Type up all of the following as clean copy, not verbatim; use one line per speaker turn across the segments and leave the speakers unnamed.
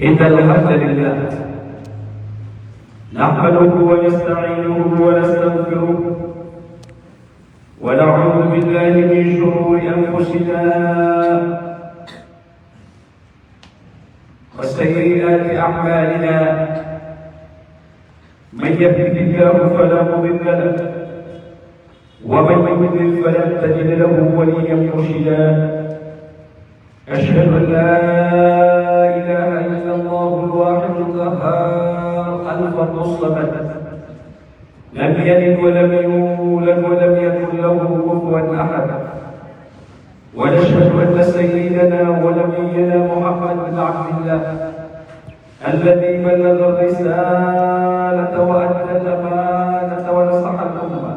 إن الحمد لله نحمده ونستعينه ونستغفره ونعوذ بالله من شرور أنفسنا وسيئات أعمالنا من يهده الله فلا مضل له ومن يضلل فلن تجد له وليا مرشدا أشهد أن لا إله إلا الله الواحد القهار الفرد الصمد لم يلد ولم يولد ولم يكن له كفوا أحد ونشهد أن سيدنا ونبينا محمد بن عبد الله الذي بلغ الرسالة وأدى الأمانة ونصح الأمة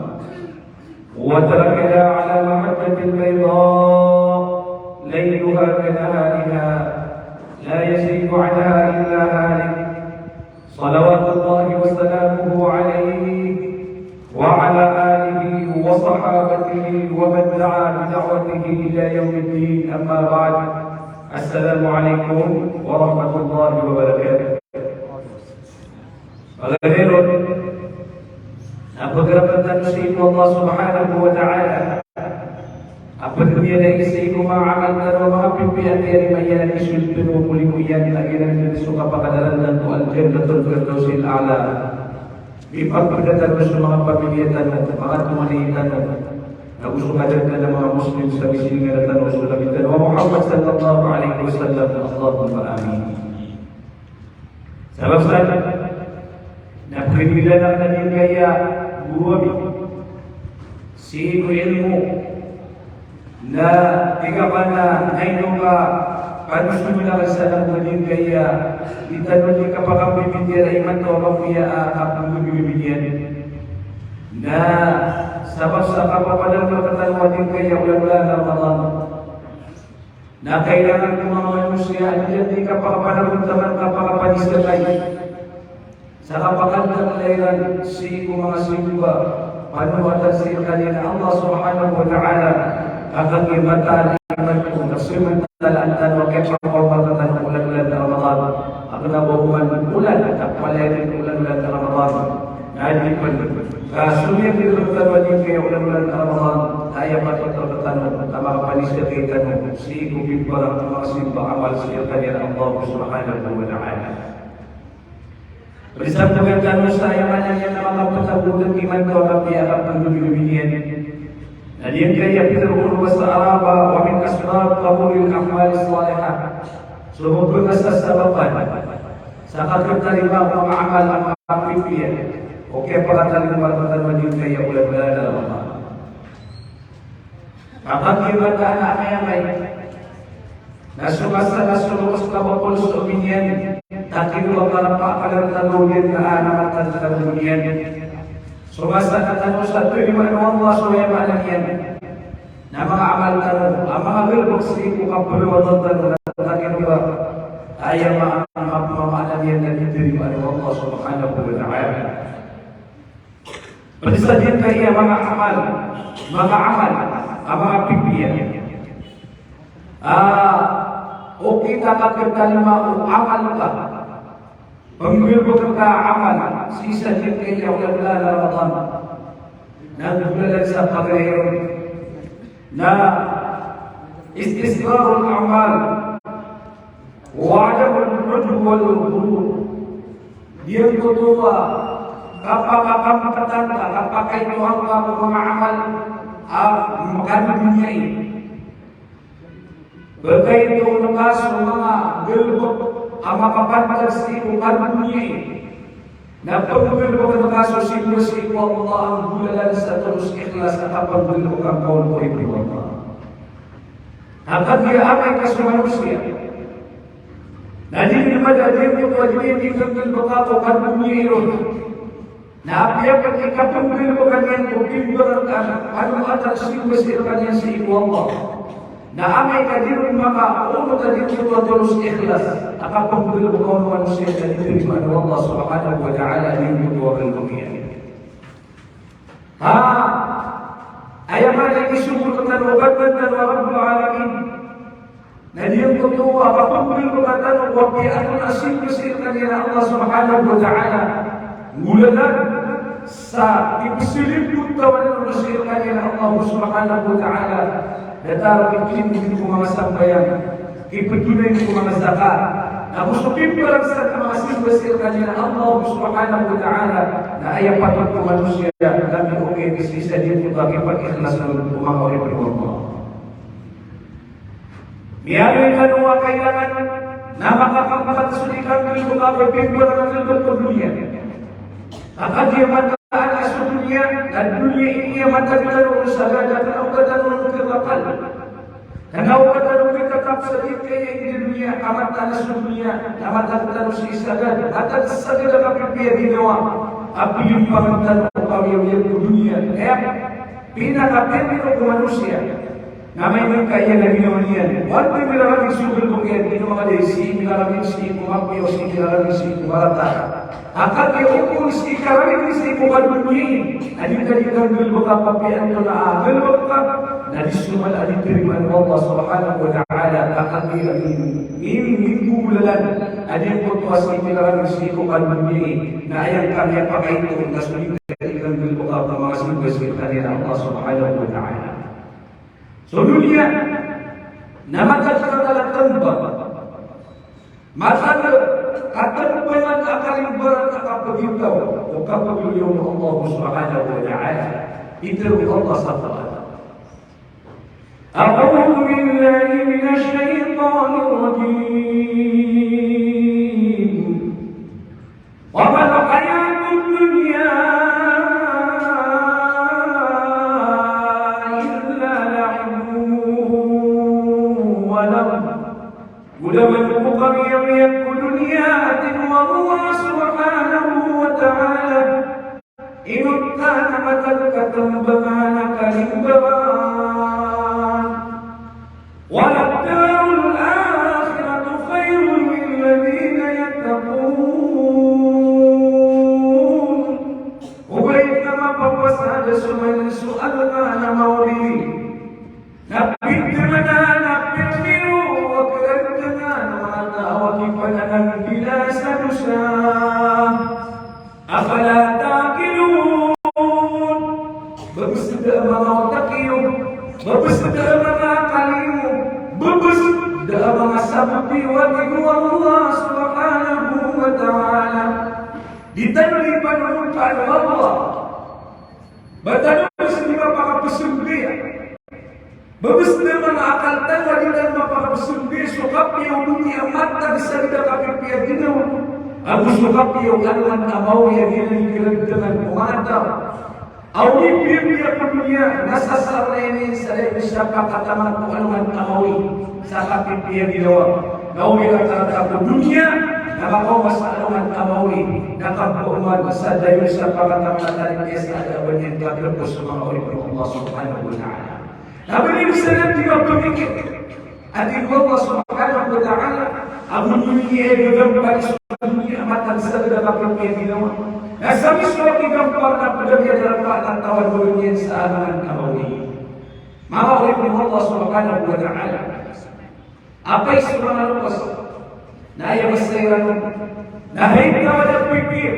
وتركنا على محجة البيضاء ليلها كنهارها لا يزيد عنها إلا هالك صلوات الله وسلامه عليه وعلى آله وصحابته ومن دعا بدعوته إلى يوم الدين. أما بعد، السلام عليكم ورحمة الله وبركاته. Hadirin, apabila bertanya Allah Subhanahu wa Ta'ala, apabila dia isi kumahaman dan menghapus pihak dari mayan isu penuh mulia akhirnya disuka pakadaran dan al-jannatul firdausil a'la. Bipag pagdatan sa mga pamilya mga tumanitan na gusto kadagdan ng mga Muslim sa misilingatan o sulabitan wa Muhammad sallallahu alaihi wasallam. Allahumma amin. Sebab saya naprimila na din kaya buwabi si ilmu na ikapan na ngayon ka panusunan sa nang kaya itanong ni kapag ang bibigyan ay man to kapia ang bibigyan na sabab sa kapapalang magkatanwa din kaya ulan-ulan na Ramadan na kailangan ng mga manusia at di kapakapanagpuntaman kapakapanisgatay sa kapakandang laylan si mga simba panuatan si kanina Allah Subhanahu wa Ta'ala akan ibatan iman ko nasuman talaan wa kaya pagpapagatan ulan-ulan na Ramadan akan nabuhuman ulan at palayanin ulan-ulan na Ramadan nahipan kasulian dilutan wajib kaya ulan-ulan na Ramadan ayaw matutapatan at makapanisyakitan si kubig parang mga simba amal siya kanina Allah Subhanahu wa Ta'ala. Berisam dengan kanu saya banyak yang nama petabudan iman kau tapi akan penduduk-penduduk dan yang kaya fitrul wasaraba wa min asbab qabulil a'mal salihah. Semoga kesababan sakat terima amal amal oke pagkatali malapatan wajib kaya ulan-ulan dalam Allah. Akan kita anak yang baik. Nasumasa nasulus kabapul suminyan takin wa karapa kadar tanuyan na anamatan tanuyan. Sumasa katanu sa tuwiman Allah suya maalagyan na mga amal tanu ang mga bilbog siku kapulwatan takin wa ayaw maalagyan na diterima ng Allah Subhanahu wa Ta'ala. Pagsadyang kaya mga amal ang mga pipiya o kita kakalima o amal ka pagbilbog ka amal sisa din kaya ulan-ulan na Ramadan nagbulan sa pagayong na istisgarul amal wa adamul ujub wal ghurur diyan kutuwa kapag ito ang mga amal magandang dunia ini bagay ito nakas ng mga bilbog ang makapantal sa ibukan dunia ini na pagbilbog ang kaso si Allah ang bulalan sa terus ikhlas at pagbilbog ang kaul ko ibu Allah hanggang dia amay kaso manusia na di naman adil yung wajibin ikang bilbog ako kan dunia ini na apya ketika pagbilbog ang yan pagbilbog ang ano atas siwasirkan yan si ibu Allah na amay kadirun maka uno kadirun wa tulus ikhlas akapagbil bukaw manusia dan diterima oleh Allah Subhanahu wa Ta'ala di dunia dan dunia. Ayam ada yang disebut tentang obat dan Rabbul Alamin. Nah dia untuk itu apapun perkataan waqi'atul asyik bersihkan ya Allah Subhanahu wa ta'ala. Mulakan sa ipisilip tawan bersihkan ya Allah Subhanahu wa ta'ala. Datang ikin ko mga sambayan, ipatuloy ko mga zakat. Tapos sukimparan sa kamasin bersihkan ya Allah Subhanahu wa ta'ala. Na ayang patut ko manusia kami okay bisisa din ko bagi pag-ikhlas ng mga ori Allah. Biarin kanua kailangan na makakampakat sulikan ng mga pagpimpiran ng dunia. Akan dia mataan asu dunia dan dunia ini yang matakan usaha dan aukatan kebakal. Dan aukatan tetap sedikit yang di dunia amatan asu dunia amatan usaha akan segala kapipia di dewa api pangan upaya yang dunia. Pinakapin itu manusia. Namai kaya lagi namanya. Waktu bilang sudah bukan ini maka desi bilang si kumapi osi bilang si kumarata. Akan dia hukum si karami si kumat dunia. Adi tadi kan bil buka papian tu na bil buka. Nadi sumal adi terima Allah Subhanahu wa taala. Akan dia ini bulan adi putuas si bilang si kumat dunia. Na ayat kami pakai itu untuk sulit kan bil buka mengasih bersekitar Allah Subhanahu wa taala. So dunia nama kata tempat masa akan banyak akan yang berat akan begitu bukan begitu Allah Subhanahu wa ta'ala itu Allah SWT. A'udzu billahi minasy syaithanir rajim. Wa mal hayatud dunya Ulama bukan yang dunia Allah Subhanahu wa ta'ala inutkan matal katambana kalimban waladdarul akhiratu khairun lilladhina yattaqun. Ubaita mapapasada suman su'alana mauli nabi temana Wakifanan bila sadusa Afala ta'kilun. Bagus dah mga otak iyo, bagus dah mga kalimu, bagus dah mga sabi walimu Allah Subhanahu wa ta'ala. Ditanlipan upan Allah Batanong sa mga pakapasumbiya Bagus na mga akal tawa din mapakapasumbi sukapi yung dunia mata bisa tidak kapipia ginaw. Abu sukapi yung anuman amaw ya ginang dengan pumataw. Awi pipia dunia nasasar na ini sa siapa kataman kung anuman amawi sa kapipia ginawa. Nawi kata ko dunia nakakawas sa anuman amawi nakapuman sa dayon sa pagkataman tayo sa adawan yung gagawin sa mga ori ng Allah Subhanahu wa ta'ala. Nabi Muhammad tidak berpikir Adik Allah Subhanahu wa ta'ala Abu dunia gambar dunia mata segala kapilnya binawa. Nasami suatu gambar na pedangnya dalam pakatan tawar dunia saaman kawawi. Maka oleh Allah Subhanahu wa ta'ala apa isu mga lupas na ayaw masayran na hindi ka pinipikir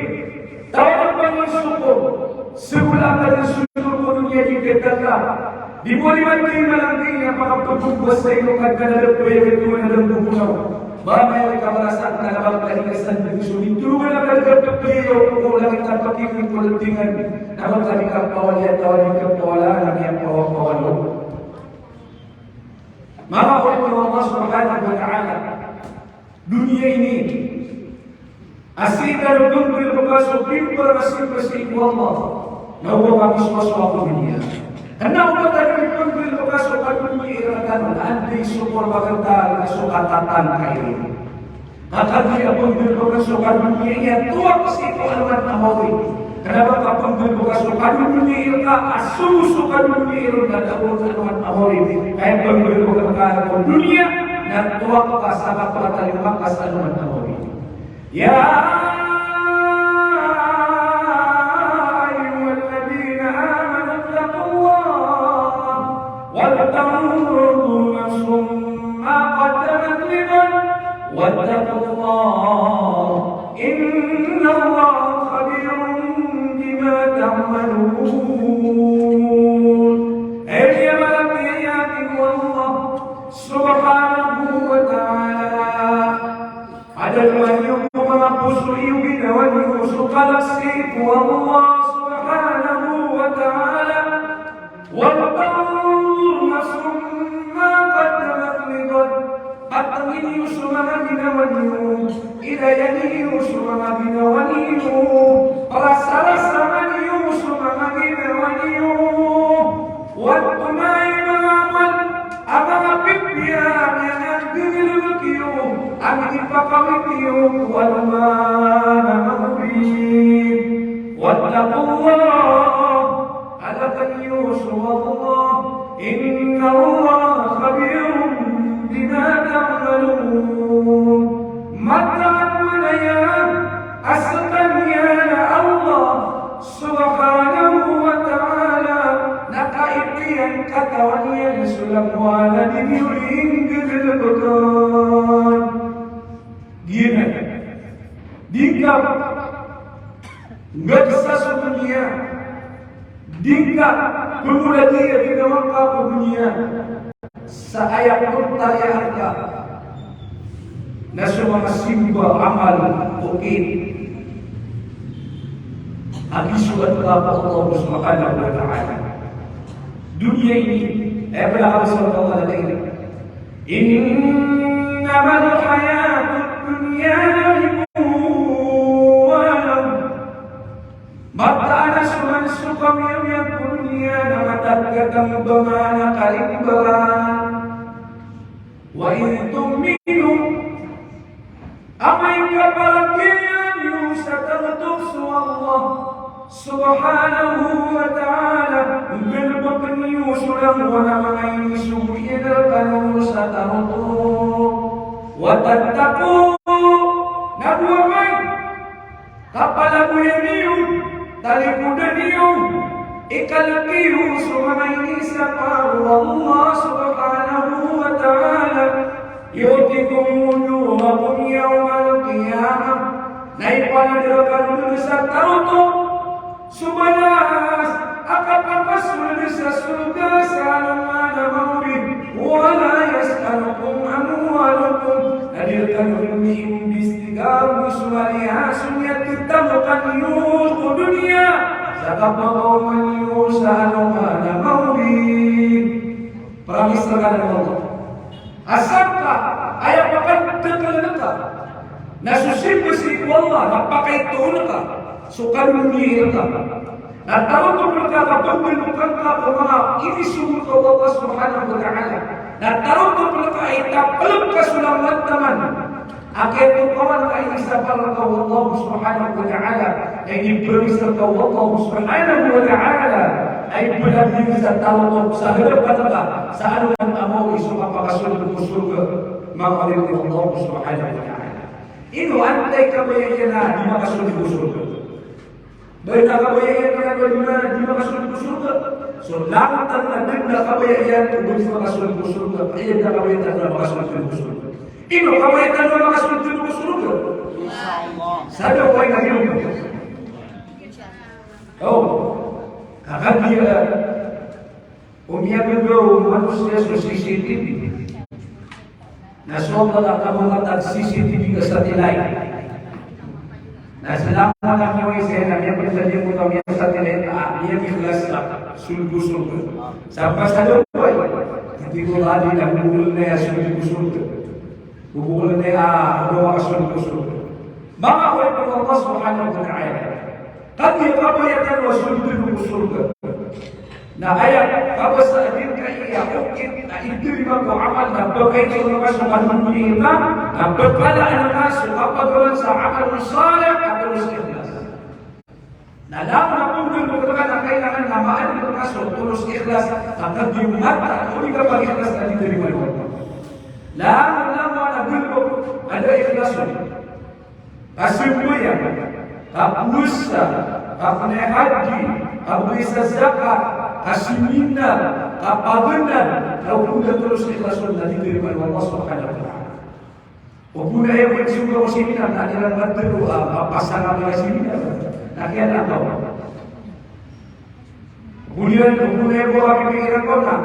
tawag pa ng suko simula ka ng suko ko dunia di ketaka. Di boleh mati malanting yang pakapagbubuwas sa iyo kagkanalap ko yung ito na nagbubunaw. Mamaya ka marasak na nakapagkaligasan ng sulit. Tulungan na kalagap ko iyo kung langit ang pakingin ko latingan. Nakapagkali kang pawalyan, tawalin kang pawalaan ang iyang pawapawalo. Mga ulit ng Allah Subhanahu wa ta'ala. Dunia ini asika rukun berbekasuk pimpar asin Allah. Nawa kami suatu dunia. Karena umat tadi pun berbuka suka dunia irakan andai syukur baganta sukatatan kayu. Kata dia pun berbuka suka dunia ya tua pasti alamat namawi. Kenapa kapun berbuka suka dunia irka asu suka dunia irka daun alamat namawi. Kayak pun berbuka dunia dan tua pasakat tali makas alamat namawi. Ya وَلْتَنْظُرْ نَفْسٌ مَا قَدَّمَتْ لِغَدٍ واتقوا الله إن الله خبير بما تعملون. أي ملك يأتي الله سبحانه وتعالى على الوحي رب سيبين واليوسف السيف والله سبحانه وتعالى والتنظر نفس ما قدمت لغد أتمن يوسف من واليوم إلى يدي يوسف من واليوم رسل من يوسف من واليوم والتمائم عمل أمام ببيان ينبغي البكيوم أمن فقمتيوم والمان مغرب واتقوا الله على يوسف الله إن الله خبير بما تعملون. متعت منيا أستنيا الله سبحانه وتعالى نقائبيا كتوانيا سلم والدين يرين بالبكان gini jika nggak bisa sedunia jika pemuda dia tidak mampu dunia saya pun tariaka nasuma masimba amal mungkin habis surat Allah Subhanahu wa ta'ala dunia ini Abraham sallallahu alaihi wasallam innamal hayatud dunya ولو متى نسمع السقم يكون دنيا متى ضمان قريبا وإن تؤمنوا أما يقبل ستغتبس الله سبحانه وتعالى بالبطن يسرا ولما يسوء إذا كانوا ستغتبوا وتتقوا نبوة من قبل بيميهم تلقوا إكالكيو سبحانه سبحانه الله سبحانه وتعالى يؤتكم وجوهكم يوم القيامة نيقال درقل سترتم سبحانه أكبر فسر سسرق سالما نمورد ولا يسألكم أموالكم أدركم من باستقام سوالها سنية التمقن يوق دنيا سقطوا من يسأل ما نمورد peramisakan Allah asapka ayat pakai tekelaka nasusip besi Allah napakai tunaka sukan dunia nah tahu tu mereka pembentukan apa ini sungguh Allah Subhanahu wa taala. Nah tahu tu mereka itu peluk kesulaman teman. Akhir tu kawan ini sabar Allah Subhanahu wa taala. Yang bermisal Allah Subhanahu wa taala. Ay bulan din sa tawo sa harapan ka sa anumang amaw isu mapakasulog surga makalim ni Allah Subhanahu wa taala. Ino antay kabayan na di makasulog surga. Dahil nakabayan ka na di makasulog surga. So lahat ang nakabayan kung di makasulog surga, ay nakabayan na makasulog surga. Ino kabayan na makasulog surga. Insyaallah. Sabi ko ay naging akan dia umiyagaw manusia sa CCTV. Nasobat akan mengatakan CCTV ke satelit. Nah selama kami saya nak bersedia untuk kami satelit, dia ikhlas sulgu-sulgu. Sampai saja boy. Nanti kalau ada yang mengulang sulgu-sulgu, mengulang doa sulgu-sulgu. Maka Allah Subhanahu wa taala kami kabayatan wasulul surga. Nah ayat apa sahaja kaya mungkin diterima ku amal dan berkait dengan masuk dunia dan berkala anak apa dengan amal saleh atau ikhlas. Nah lama pun berkata kailangan namaan masuk tulus ikhlas akan diumumkan oleh kapal ikhlas dan diterima Allah. Lama ada ikhlas. Asyukur kapusa, kapne haji, kapuisa zakat, kasimina, kapabenan, kau pun terus ikhlas dan diterima Allah Subhanahu wa taala. Pupuna yang bersyukur seminar, tak jalan bantu pasangan dengan seminar. Tak kira tahu. Kemudian pupuna yang bawa pikiran kau nak.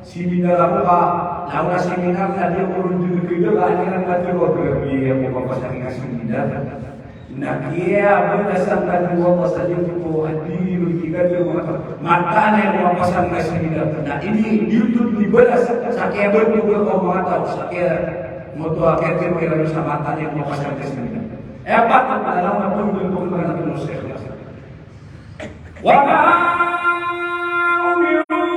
Seminar apa? Lawan seminar tadi orang dulu kerja banyak bantu kau pergi yang bawa pasangan seminar. Nak ia berdasarkan Allah saja untuk hadir jika dia mata yang bawa pasangan seminar. Nah ini YouTube dibalas. Sakia berdoa kau mata, sakia moto akhir kira bisa mata yang bawa pasangan seminar. Apa dalam apa untuk mengenal manusia? Wama umiru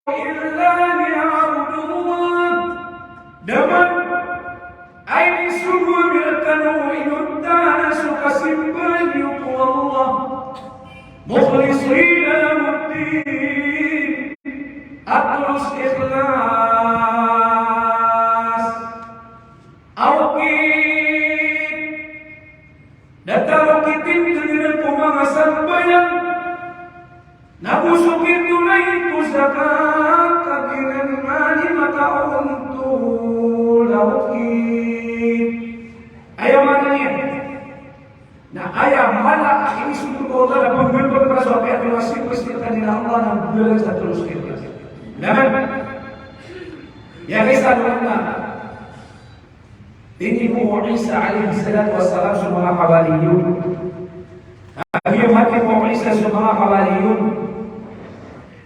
illa liya'budullah. Daman aini sungguh bertanu inutana suka simpan yuku Allah mukhlisina lahuddin atlus ikhlas awqit datang kitin dengan kumanga sambayan nabusukin tunai zakat kabiran mani mata untuk lawqit. Ayam mana ni? Nah ayam mana ini sungguh kau dah berbuat berapa ayat masih persilakan di Allah dan bulan satu sekali. Namun, yang kisah mana? Ini Muhammad Isa alaihi salatu wassalam semua hawariyun. Dia mati Muhammad Isa semua hawariyun.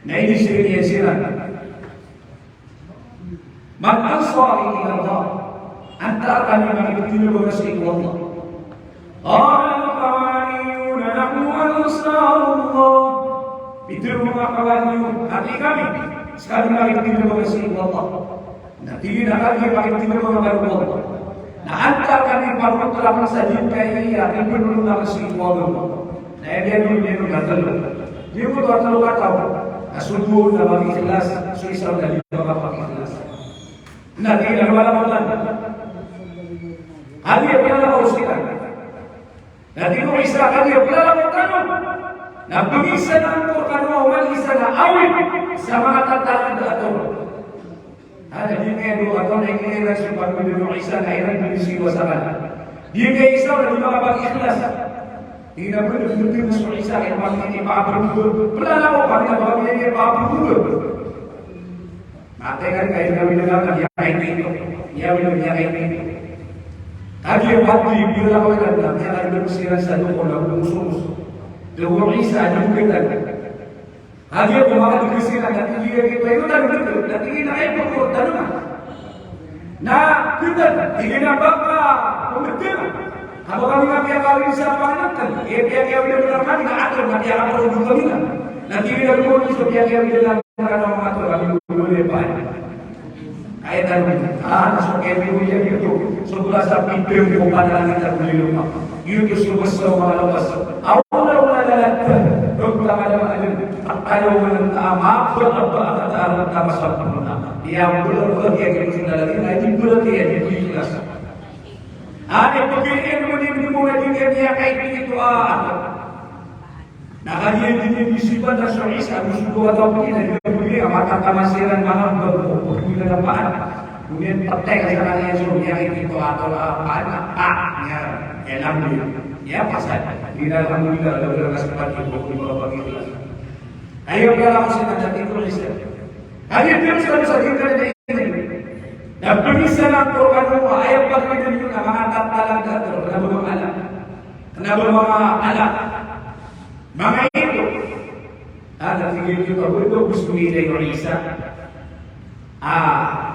Nah ini sirah. Man ansari ila Allah. Antara kami mengikuti Rasulullah. Al-Hawariyun nahnu ansarullah. Itu rumah Hawariyun. Hati kami sekali mengikuti Rasulullah. Nah, tidak lagi mengikuti Rasulullah. Nah, antara kami para telah mensajid kaya itu dulu Rasulullah. Nah, dia dulu kata lu. Dia pun tahu kata. Asubun dalam ikhlas, susah dari dalam ikhlas. Nah, tidak malam-malam. Hadi pernah usikan. Nanti ko isa kali pernah mutano. Na bumisa ng Qur'an wal isa na awit sa mga tatalan ato. Ada di kaya ato na ingin sa pagmamahal ng isa na iran binisiwa sa kanila. Di kaya isa na di makapag-ikhlas. Hindi na pwede pinutulong sa isa kaya makapag-ikhlas. Pernah ako pag nabagay makapag-ikhlas. Mati kan kayo na winagawa niya kayo nito. Niya winagawa niya kayo nito. Hadi waktu bila kau nak dia akan bersiran satu orang musuh. Lalu Isa juga kan. Hadi aku makan bersiran dan dia kita itu dan betul. Dan ini naik pokok tanah. Nah kita ini bapa pembetul. Kalau kami akan bisa panjatkan, dia benar kami nak atur nanti akan perlu dua minggu. Nanti dia perlu supaya dia benar akan mengatur kami dulu lepas. Ayat tadi, masuk KPU yang itu sebelah sapi pem kepada kita beli rumah. Itu semua lepas. Awalnya adalah terutama ada orang maaf berapa kata masuk pernah. Yang belum yang kita lagi nanti belum yang ikhlas. Ada begini kemudian dimulai dia kayak itu Nah kalian ini disimpan dan Isa musuh atau begini maka kamasiran mahal berbulan apaan kemudian petek sekarang yang suruh yang itu atau apaan ya enak ya pasal di dalam kita ada beberapa kesempatan untuk beberapa gitu ayo kita langsung aja itu Isa ayo terus bisa kita ini dan pemisahan Quran ayat bagaimana juga mengangkat alam dan kenapa mengalah maka itu ada tiga juga berdoa bismillah Isa.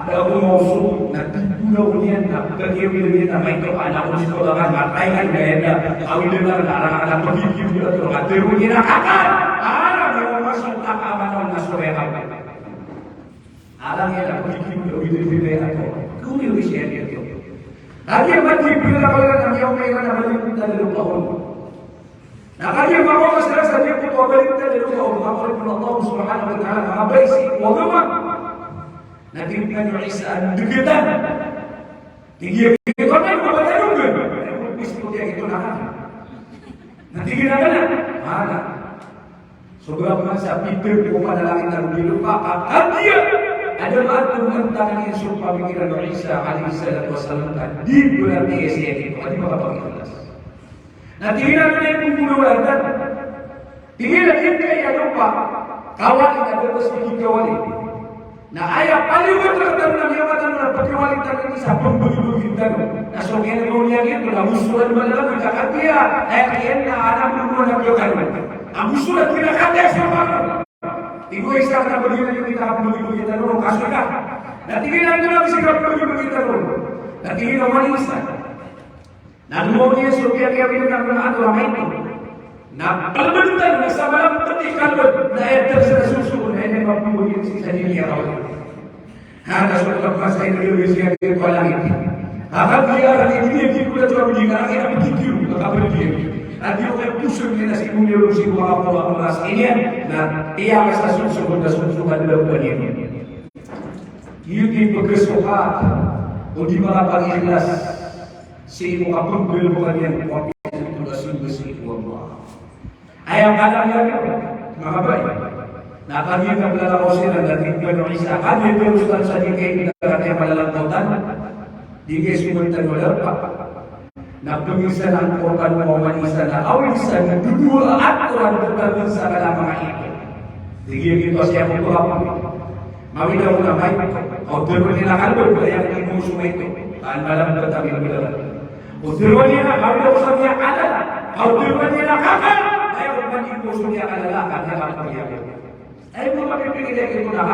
Dalam mausul nanti pulau dia nak pergi dia nama itu anak uji sekolah matai kan gaya awal dengar anak-anak pergi dia tu ada punya nakal. Ada yang masuk tak aman masuk yang apa. Ada yang pergi dia tu. Kau ni usia dia tu. Lagi yang pergi bila kalau nak yang mereka nak pergi kita dulu tahun. Nah, kali yang mau masalah saja pun kita dulu Allah Subhanahu wa taala ngabaisi wagama. Nanti kan Isa deketan. Tinggi itu kan apa juga. Seperti yang itu nak. Nanti kita kan ada. Sebab masa Peter kepada langit dan lupa akan dia ada batu menentang yang sumpah pikiran Isa alaihi salatu wassalam di bulan TSN itu. Ini apa ikhlas? Nah, tinggal dia pembunuhan dan tinggal dia kayak lupa kawan yang ada sedikit kawan ini. Nah, ayah paling betul dalam yang mana perkewalan ini siapa pembunuh kita? Nah, soalnya dunia itu lah musuhan malam kita kaya, kayaknya ada pembunuhan yang berkaitan. Musuhan tidak kaya siapa? Ibu Isa akan berdiri kita pembunuh kita dulu kasurkan. Nah, tinggal dia bisa pembunuh kita dulu. Nah, tinggal wanita. Nah, dunia supaya dia bilang ada ramai itu. Nah, benar-benar sama petik kalau nah terserah susu ini mampu begini sisa diri ya Allah. Ada suatu masa ini dia di kolam ini. Apa dia ada ini dia kita coba bicara kita pikir apa dia. Nanti orang pusing dia nasi punya urusi apa ini. Nah, dia masa susu ada dalam ini. Ini berkesuhat untuk melakukan ikhlas. Si apapun bukan yang kopi itu bersih Allah. Ayam kadang dia maka baik. Nah, kami akan belajar Rasulullah dari Ibnu Isa. Kami teruskan saja ke negara yang dalam lautan di Yesus menolak. Nah, pemisahan korban Muhammad Isa dan awal Isa dua aturan tentang segala mengakhiri. Jadi kita siapa itu apa? Mari kita ulama kau terbenarkan yang ilmu semua itu. Kan dalam bertabir benar. Usulnya kalau usulnya ada, kalau usulnya kakak. Ayo bagi musuhnya adalah karena apa dia? Ayo memakai pikir itu nak.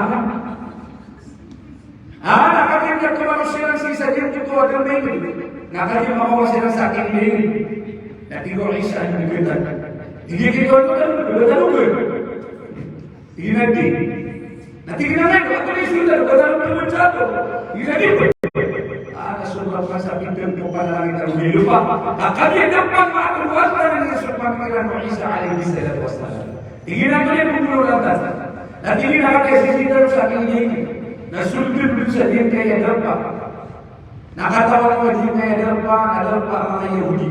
Kami dia kemanusiaan sisa dia itu ada ini. Nak kami mau manusia sakit ini. Nanti kalau Isa ini kita, dia kita kan betul betul. Ini nanti kita naik waktu ini sudah betul betul jatuh. Ini nanti. Surah masa pintu kepada kita lupa. Akan dia dapat makhluk yang disebut dengan Isa alaihi salatu wassalam. Ingin dia membunuh lantas. Nanti ini nak kasih terus ini. Nah, sudah bisa dia kayak dapat. Nak kata orang wajib kayak dapat adalah orang Yahudi.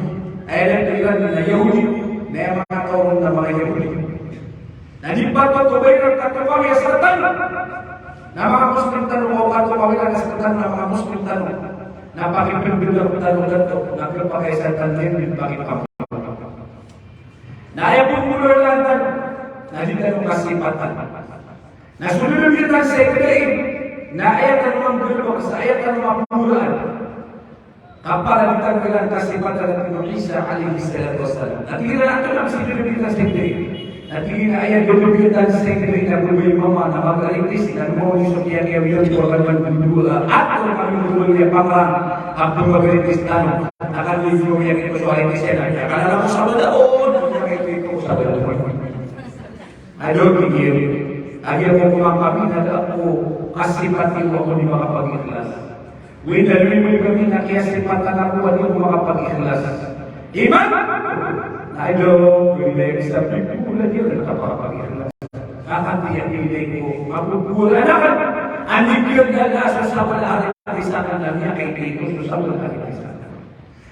Ayat dengan Yahudi. Memang orang nama Yahudi. Nah, di bawah kebenaran kata kau yang serta. Nama Muslim tahu kata kau yang serta nama Muslim tahu. Nah, pakai bentuk-bentuk, nak pakai setan lain, pakai apa? Nah, ayah pun mulai lantan. Nah, kita kasih patah. Nah, sudah kita sekrein. Nah, ayah kan membuat, ayah kan membuat. Kapal kita dengan kasih patah dengan Isa alaihi salatu wassalam. Nanti kita nak sudah kita sekrein. Nanti kita ayah dulu kita sekrein dan berbagi mama nama Kristus dan mau disediakan yang dikorban berdua atau kami berdua yang paman Abdul Mabir Kristano akan dijual yang itu soal ini saya nanya karena aku sahabat yang itu sahabat ada pikir akhir mau kami ada aku kasih pati waktu di maka pagi ikhlas wih dari kami nak kasih pati aku waktu di maka pagi ikhlas iman ayo bila bisa pula dia nak apa ikhlas akan dia itu aku bulan akan anjir dan asal hari risakan dan yang itu susah berkali risakan.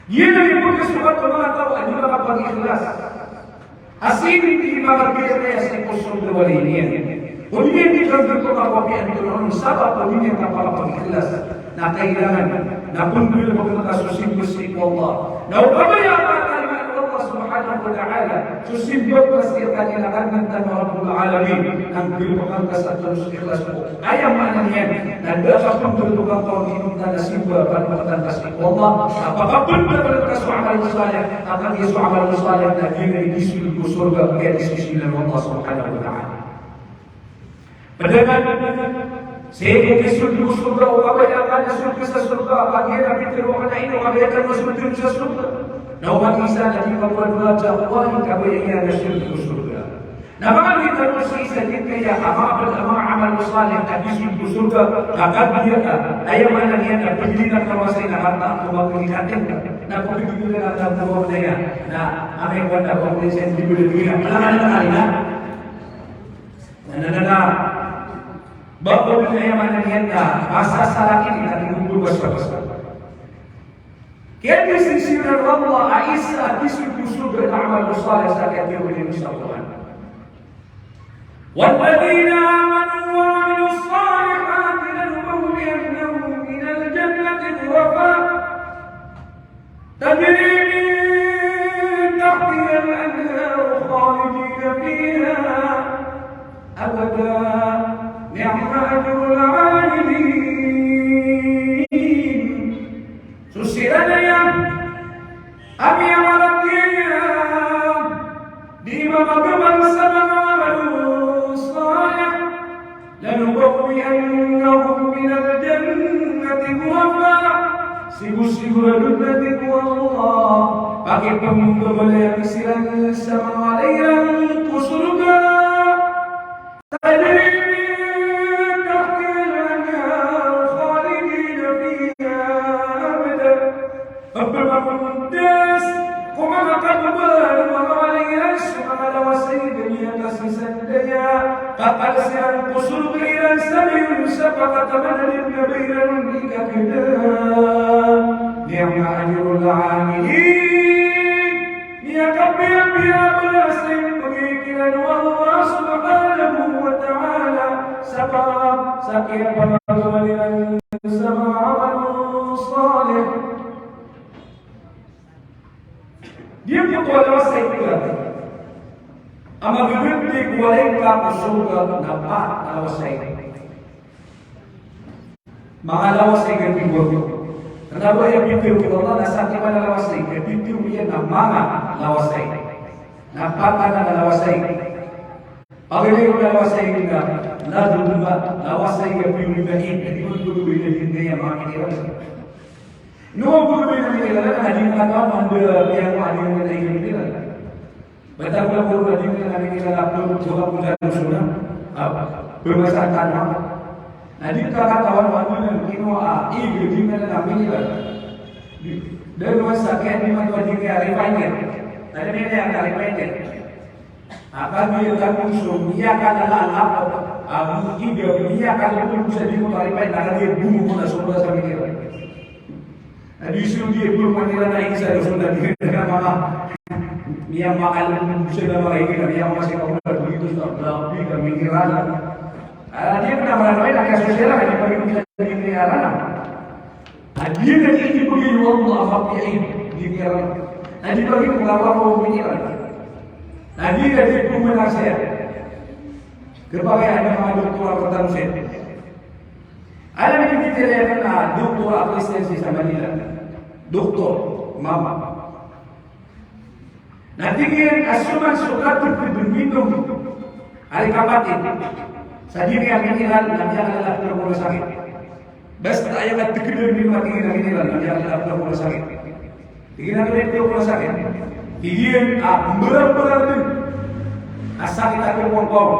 Dia dari pun kesukaan orang tahu anjir apa ikhlas. Asyik di bawah biasa yang kosong dua ini. Kemudian kita berdoa apa yang turun sabab kemudian apa ikhlas. Nak kehilangan, nak pun bila berkata susim bersih Allah. Nah, apa yang kalimat Allah Subhanahu Wa Taala susim bersihkan yang akan tentang Rabbul Alamin. Nak bila berkata terus ikhlas. Ayat maknanya dan apapun bentuk kau ini kita nasib berkata kasih Allah. Apapun bentuk kasih amal saleh, akan Yesus amal saleh dan dia di surga dia di sisi Allah Subhanahu Wa Taala. Padahal saya Yesus di surga, apa yang akan Yesus ke surga? Apa dia nak terima ini? Apa dia akan masuk ke surga? Nama Isa jadi membuat belajar Allah yang yang Yesus di surga. Nama kita masih saja kaya amal saleh tadi di surga. Akan dia ayam mana dia nak pendidikan kawasan harta atau pendidikan nak pendidikan atau budaya. Nah, apa yang kita boleh sen di dunia? Mana Bapak yang mana niatnya masa salah ini tadi kumpul besar-besar. Kaya sisi Allah Aisyah disuruh beramal saleh saat dia boleh insyaallah. والذين آمنوا وعملوا الصالحات Sigur-sigur berarti Allah pakai pembela silang sama alayang ku surga tadri min tahtil anhar khalidina fiha abada Pembelas kumakakan alayang sama wasai dunia kasih sandaya kapal siang ku surga iran sabil sapakat tamanadin kabiran hingga kedah Ni'ma ajrul 'amilin ya kabir ya balasin pengikiran Allah subhanahu wa ta'ala sabab sakit pengalian sama amal salih dia kuala sayyidina ama bibti kuala ka surga napa lawasay mga lawasay ganti buwan Kenapa yang pintu Allah nasa di mana lawasay? Pintu dia nama lawasay. Napatan na lawasay. Pagili ko lawasay kita, nadulunga lawasay ka pintu bahin. Hindi ko tuloy na hindi yang makikira. Noong tuloy na nila na hading kataon ang yang hading na nila. Betul ko po hading na nila upload juga punya sunnah. Pemasaran tanah. Nadie kakatawan wanu kinuha igdi na namin nila. Dan sakit di mana dia refiner. Tadi ni yang refiner. Apa dia lakukan dia kan apa? Dia kan lakukan jadi mau refiner karena dia bumbu pun sudah sampai dia. Adi suruh dia belum mandira naik saya sudah dia mama. Dia makan sudah lagi dia masih kau begitu sudah lebih kami kira. Dia pernah melalui agak sosial di bagi kita di negara. Dia dari itu bagi Allah fakirin di negara. Di bagi mengawal penyiaran. Dia dari itu menasihat. Kepada ada doktor pertama saya. Ada yang kita lihat doktor asistensi sama dia. Doktor mama. Nanti kan asuman suka berminum. Hari kapatin. Sajiri yang miniral nanti adalah terlalu sakit. Basta ayat terkeder di mati yang miniral nanti adalah terlalu sakit. Tinggal kita terlalu sakit. Higien berat-berat itu asal kita terpotong.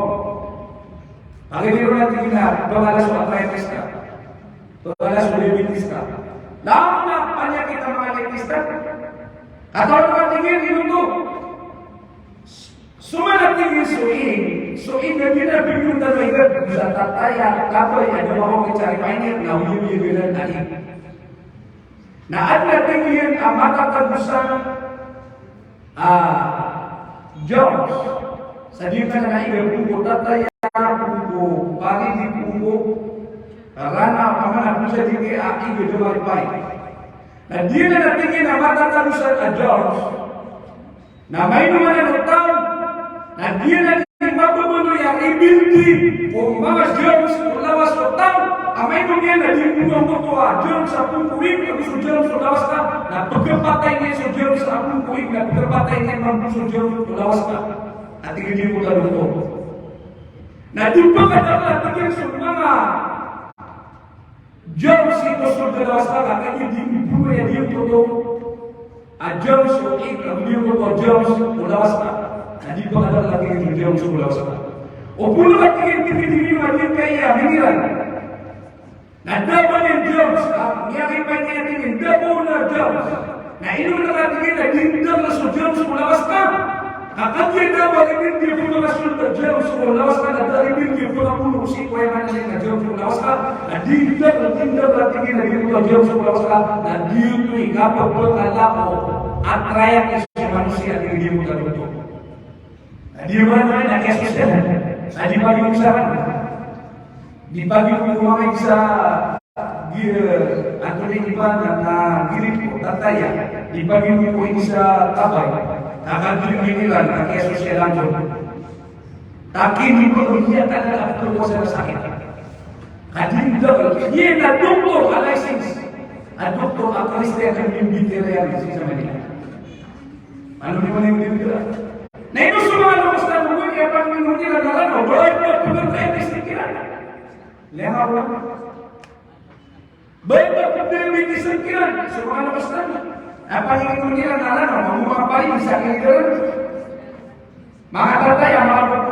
Pagi di rumah kita berbalas artritis, berbalas diabetes. Lama banyak kita mengalami atau orang tinggi itu semua tinggi suing dan kita bingung dan mereka bisa tataya apa yang ada mau mencari mainnya nahu dia bilang tadi. Nah ada tinggi yang amat terbesar Jones sadikan naik dari punggu tataya punggu pagi di punggu karena apa bisa tinggi aki gitu baik. Nah dia ada tinggi amat terbesar Jones. Nama itu mana tahu? Nah dia nanti mampu yang ibinti, Mas Jones lawas total, amai dunia nanti punya tua Jones sapun kuing, tapi Jones lawas kan, nah pekerjaan ini Jones sapun kuing, nah pekerjaan ini mampu Jones lawas kan, nanti dia mudah dulu. Nah di pekerjaan nanti semua Jones itu sudah lawas kan, karena dia dulu ya dia tuh, Jones itu dia tuh Jones lawas kan. Jadi kalau ada lagi yang dia usul lawas. Opulu lagi yang diri wajib kaya miniran. Nah, dapat yang jobs, yang banyak yang dapat jobs. Nah, ini benar kita dinam masuk jobs lawas kan. Akan dia dapat ini dia pun masuk jobs lawas kan. Dari ini dia pun pun usi kaya mana yang jobs lawas kan. Nah, dinam lagi kita dinam jobs lawas kan. Nah, dia tu apa pun Allah atrayak manusia yang dia mudah betul. Di mana ada kesehatan, di pagi usahawan, di pagi rumah bisa dia atau di mana diri tata ya, di pagi rumah bisa tabai, akan dirilah pakai sosial lanjut. Tapi di dunia tak ada perbuatan sakit. Hadir double, dia nak doktor analisis, doktor analis yang membimbing realisasi sama dia. Malu di mana yang dia? Nah itu semua Ustaz Bukan yang akan mengerti adalah banyak benar-benar pikiran. Lihat Allah. Banyak pemilih disingkiran, semua anak Islam. Apa yang mengira anak mau apa ini bisa kira? Maka kata yang malah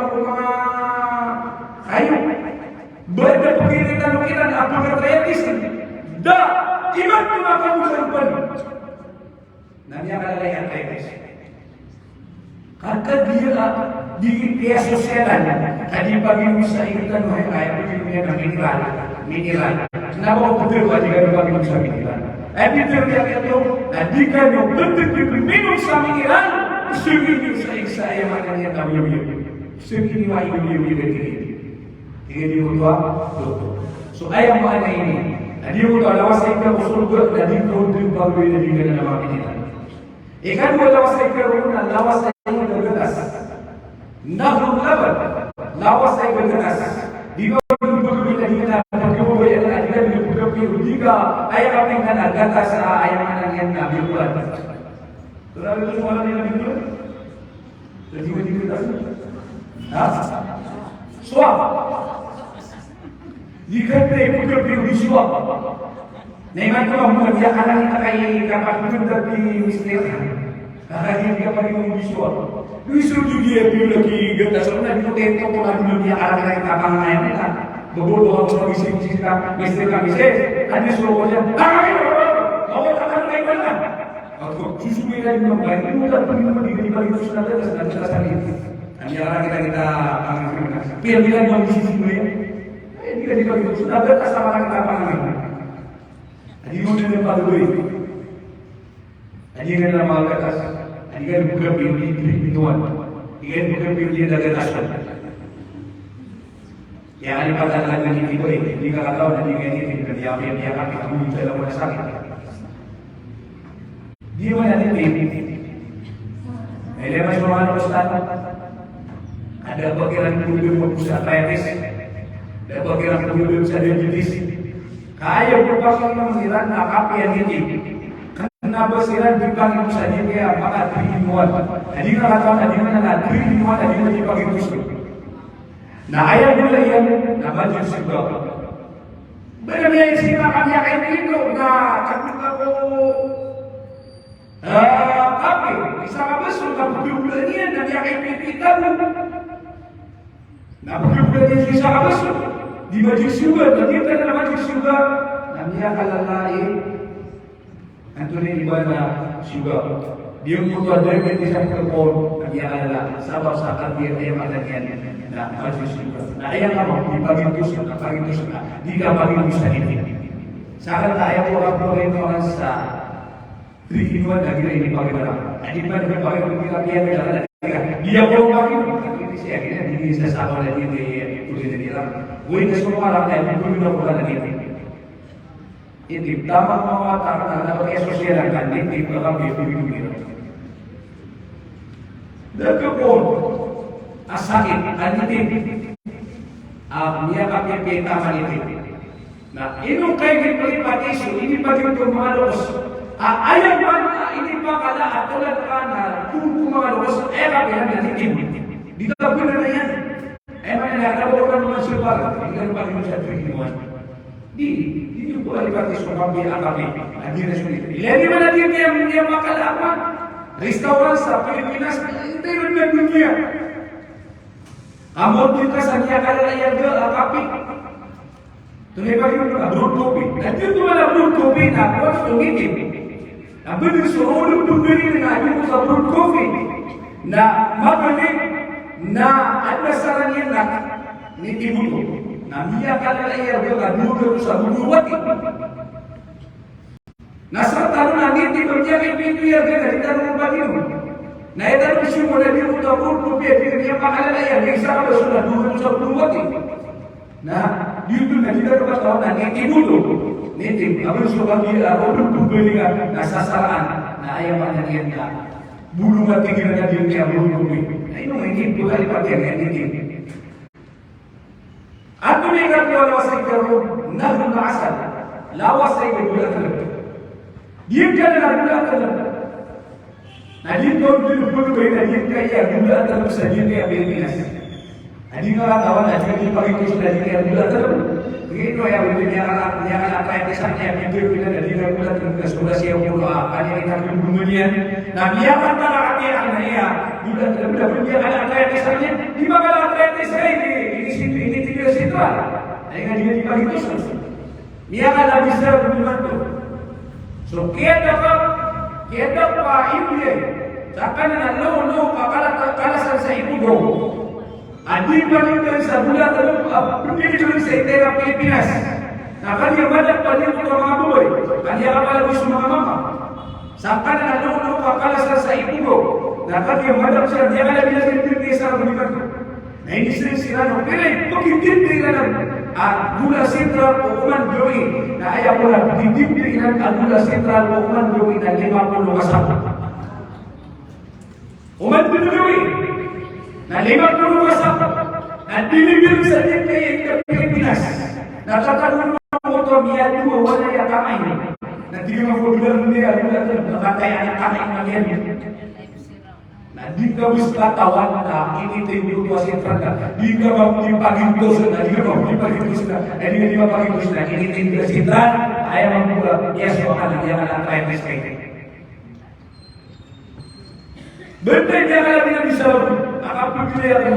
ayo banyak pemikiran apa kreatif. Dah iman tu akan berubah. Nanti akan ada yang kreatif. Kata dia di media sosial tadi pagi bisa ikutan kayak begini miniran. Kenapa betul wajib bagi Musa miniran? Betul dia itu jika yang betul minum saminiran, sungguh saya makanya tahu ya. Sungguh wajib begini. Tiga di utara, so ayam mana ini? Dia utara lawas saya usul ber dari produk baru ini di dalam miniran. Ikan lawas saya rumah lawas saya bergegas. Nahdul laban lawas saya bergegas. Di jika ayat apa yang kan kata ayat mana yang nabi bulan. Terlalu itu semua yang nabi bulan. Jadi kita suap. Jika kita pergi suap. Memang kalau bukan dia anak kita kayak kapan pun tapi misteri. Karena dia pergi suap. Disuruh dia pergi lagi kita sebenarnya itu tentu kalau dia anak kita kapan main kan. Bodoh orang mesti kami ada suruhnya awak akan naik mana aku susu merah di mana itu kan pergi di balik itu sudah jelas ini antara kita pilih-pilih yang di sisi mereka kita di balik itu sudah ada sama orang kita apa namanya jadi udah dapat duit jadi kan nama atas jadi kan bukan pilih tuan jadi bukan pilih dari atas yang ada pada lagu ini itu jika tahu dan jika ini dia akan kamu bisa lakukan sakit. Dia mana ini? Ada masalah Ustaz. Ada bagian kulit bisa kreatif. Ada bagian kulit bisa jenis. Kaya berpakaian mengiran apa yang ini? Kenapa siran dipanggil saja dia maka trimuan. Jadi kalau tahu tadi mana trimuan tadi mana dipanggil musuh. Nah ayat dulu yang nama juga. Benar-benar siapa kami akan itu? Nah, kamu tapi bisa apa sudah berbulan dan yang kita. Nah berbulan bisa apa di majlis juga dan kita dalam majlis juga. Namanya kalau lain, antara ibadah juga. Dia membuat dari bisa telepon dia adalah sabar dia adanya. Nah, majlis juga. Nah, yang apa? Di pagi itu sudah. Di pagi bisa ini. Sangat ayat orang orang sah. Trihiduan lagi ini pagi berapa? Di pagi kita dia berjalan. Dia orang pagi ini saya kira di saya sabar lagi di kuliah di dalam. Gue itu semua orang yang dulu udah bukan lagi. Ini tamat mengatakan ada pakai sosial kan ini belakang dia begini. Dan kebun asakit aniti dia pakai peta maniti. Nah, ini kayak pelipat isu ini bagi untuk mengalus. Ayat mana ini bakal aturan kana kuku mengalus era yang nanti di dalam benarnya. Emang ada orang masuk bar dengan bagi masyarakat ini. Di boleh pakai soal dia apa ni? Akhirnya sulit. Jadi mana dia bakal apa? Restoran Filipinas itu dunia dunia. Amor kita sania kala yang ke kapi. Tuh bagi brut kopi. Dan itu mana brut kopi nak buat tunggu. Nabi disuruh untuk beri dengan itu brut kopi. Nah, makanya ada saran yang nak ni ibu. Nah, dia kala yang ke dulu sabu wati. Nasar tahu nanti di berjaga pintu yang dari dalam bagi. Nah, itu semua dari itu pun dia makan yang bisa kalau sudah dulu wati. Nah, dia itu nanti dari tahun nanti ibu tu, nanti abang sudah dia orang tu beli kan, sasaran. Nah, ayam mana dia nak bulu mati kira dia bulu bulu. Nah, ini bukan dipakai nanti. Aku ni kan dia lawas itu, nahu asal, lawas itu bukan. Dia jangan ada dalam. Nah, dia tahu dulu dia kaya dulu dalam saja dia berinas. Jadi kalau kawan ada di pagi itu sudah dia dulu dalam. Begitu ya, dia akan anak rakyat desanya video bila dari bulan ke sebelah siang pula hanya kita kemudian nah dia antara hati anaknya bila dia anak rakyat desanya di mana anak rakyat desa ini tinggal situ dengan dia dibagi terus dia akan bisa membantu so kita pa ibu takkan anak lo kala sa ibu do adi balik dari sebulan lalu pendiri dari seitera Pilipinas nah kan dia banyak pada mga boy kan dia kapala gusto mga mama sakkan anak lo kala sa ibu do nah kan dia banyak siya dia kala bilang hindi sa balikan nah ini sila no pero pagkintindi ka ng Gula Sentral Hukuman Joey na ayaw ko lang didibdiinan ang Gula Sentral Hukuman Joey na 50 kasama Hukuman Joey na 50 kasama na dinibig sa DKI Pilipinas na tatanong ng motor niya dito wala yung kamay na di mo po bilang niya nakataya ang kamay na yan na di ka wis katawan na initay Gula Sentral ka di ka magpaghintos na di ka magpaghintos na di ka magpaghintos na initay Gula Sentral ayaw magpula yes o ka hindi ka lang tayo respect bentay niya ka lang bisa nakapagpili ako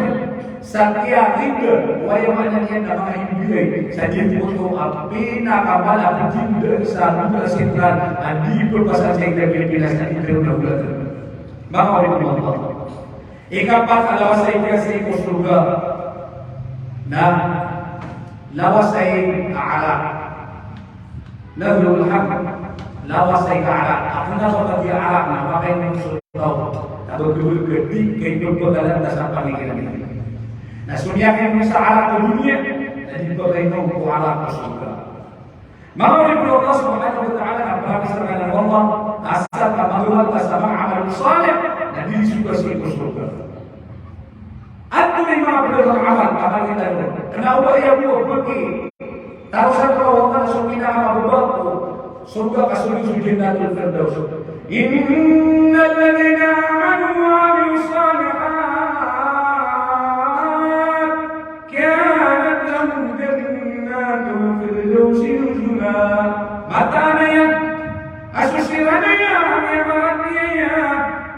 sa kaya ringa ayaw man niya na mga ibigay sa dito ko ang pinakamalapit din sa Gula Sentral at di ko pa sa Pilipinas na ito na Gula Sentral mga oripin mo ikapat alawas sa ikasi ko surga na lawas ay kaala nahlul haq lawas ay kaala ako na ko pag-iaalak na makay ng surgaw na magdulgadi kay pagpagalan na sa pamigilan na sunyakin mo sa alak ko dunia na dito kayo nung kualak ko surga mga oripin Allah subhanahu wa ta'ala na pag-isarga ng Allah asal kamaluan ka sa mga amal salih na di suka sa ito surga at kung may mga pinagawang amal kapag kita doon kenapa iya mo pergi tarusan kalau ka sa pinakamababa ko surga kasunod jannatul firdaus innal ladina amanu wa amilus salihat kanat lahum jannatul firdaus nuzula mata na أسوشيرانيا ومرانيا